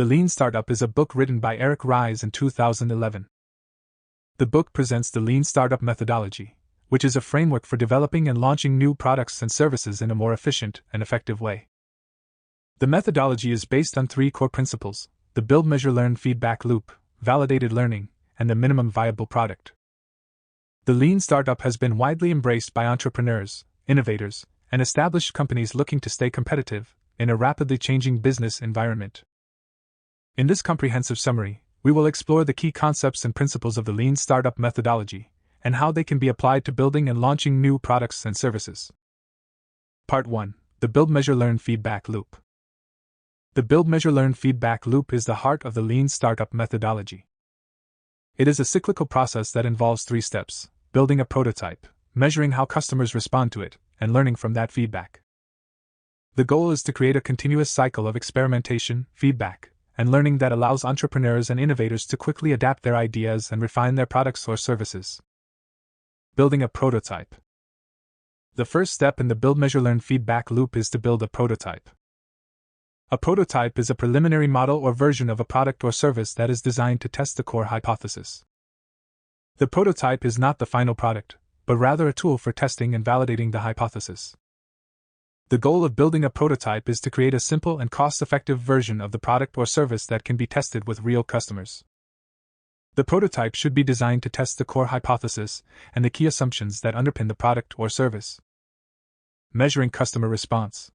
The Lean Startup is a book written by Eric Ries in 2011. The book presents the Lean Startup methodology, which is a framework for developing and launching new products and services in a more efficient and effective way. The methodology is based on three core principles: the build, measure, learn feedback loop, validated learning, and the minimum viable product. The Lean Startup has been widely embraced by entrepreneurs, innovators, and established companies looking to stay competitive in a rapidly changing business environment. In this comprehensive summary, we will explore the key concepts and principles of the Lean Startup methodology and how they can be applied to building and launching new products and services. Part 1. The Build, Measure, Learn Feedback Loop. The Build, Measure, Learn feedback loop is the heart of the Lean Startup methodology. It is a cyclical process that involves three steps: building a prototype, measuring how customers respond to it, and learning from that feedback. The goal is to create a continuous cycle of experimentation, feedback, and learning that allows entrepreneurs and innovators to quickly adapt their ideas and refine their products or services. Building a prototype. The first step in the Build, Measure, Learn feedback loop is to build a prototype. A prototype is a preliminary model or version of a product or service that is designed to test the core hypothesis. The prototype is not the final product, but rather a tool for testing and validating the hypothesis. The goal of building a prototype is to create a simple and cost-effective version of the product or service that can be tested with real customers. The prototype should be designed to test the core hypothesis and the key assumptions that underpin the product or service. Measuring customer response.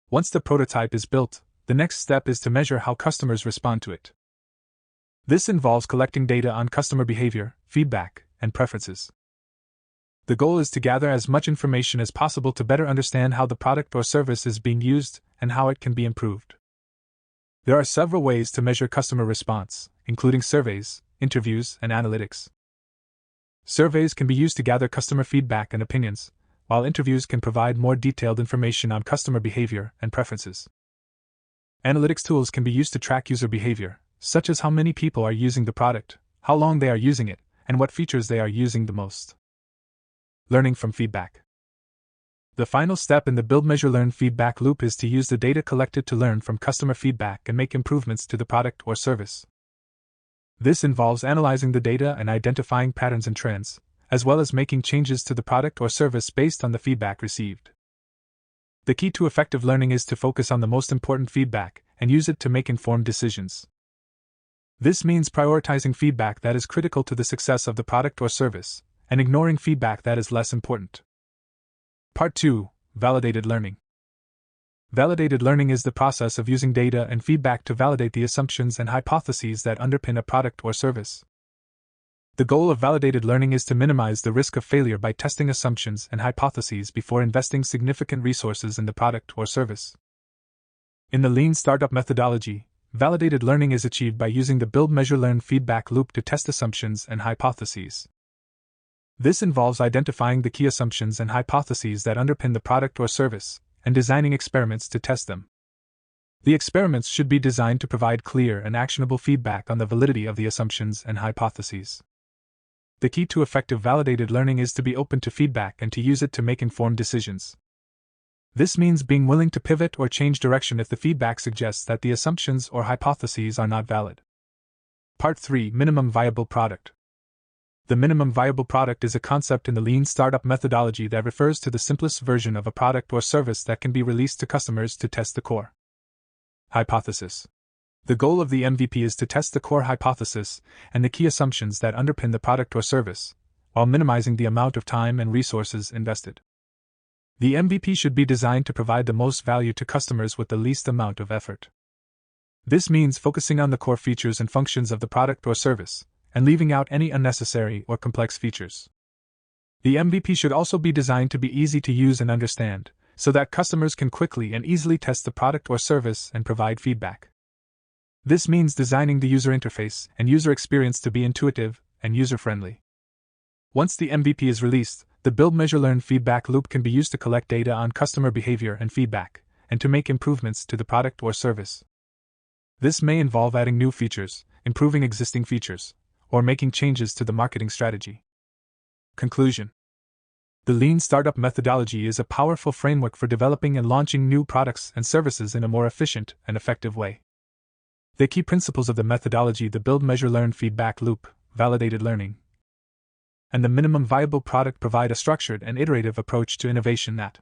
Once the prototype is built, the next step is to measure how customers respond to it. This involves collecting data on customer behavior, feedback, and preferences. The goal is to gather as much information as possible to better understand how the product or service is being used and how it can be improved. There are several ways to measure customer response, including surveys, interviews, and analytics. Surveys can be used to gather customer feedback and opinions, while interviews can provide more detailed information on customer behavior and preferences. Analytics tools can be used to track user behavior, such as how many people are using the product, how long they are using it, and what features they are using the most. Learning from feedback. The final step in the Build, Measure, Learn feedback loop is to use the data collected to learn from customer feedback and make improvements to the product or service. This involves analyzing the data and identifying patterns and trends, as well as making changes to the product or service based on the feedback received. The key to effective learning is to focus on the most important feedback and use it to make informed decisions. This means prioritizing feedback that is critical to the success of the product or service, and ignoring feedback that is less important. Part 2. Validated learning. Validated learning is the process of using data and feedback to validate the assumptions and hypotheses that underpin a product or service. The goal of validated learning is to minimize the risk of failure by testing assumptions and hypotheses before investing significant resources in the product or service. In the Lean Startup methodology, validated learning is achieved by using the Build, Measure, Learn feedback loop to test assumptions and hypotheses. This involves identifying the key assumptions and hypotheses that underpin the product or service, and designing experiments to test them. The experiments should be designed to provide clear and actionable feedback on the validity of the assumptions and hypotheses. The key to effective validated learning is to be open to feedback and to use it to make informed decisions. This means being willing to pivot or change direction if the feedback suggests that the assumptions or hypotheses are not valid. Part 3. Minimum Viable Product. The minimum viable product is a concept in the Lean Startup methodology that refers to the simplest version of a product or service that can be released to customers to test the core hypothesis. The goal of the MVP is to test the core hypothesis and the key assumptions that underpin the product or service, while minimizing the amount of time and resources invested. The MVP should be designed to provide the most value to customers with the least amount of effort. This means focusing on the core features and functions of the product or service, and leaving out any unnecessary or complex features. The MVP should also be designed to be easy to use and understand, so that customers can quickly and easily test the product or service and provide feedback. This means designing the user interface and user experience to be intuitive and user-friendly. Once the MVP is released, the Build, Measure, Learn feedback loop can be used to collect data on customer behavior and feedback, and to make improvements to the product or service. This may involve adding new features, improving existing features, or making changes to the marketing strategy. Conclusion. The Lean Startup methodology is a powerful framework for developing and launching new products and services in a more efficient and effective way. The key principles of the methodology: the build, measure, learn feedback loop, validated learning, and the minimum viable product provide a structured and iterative approach to innovation that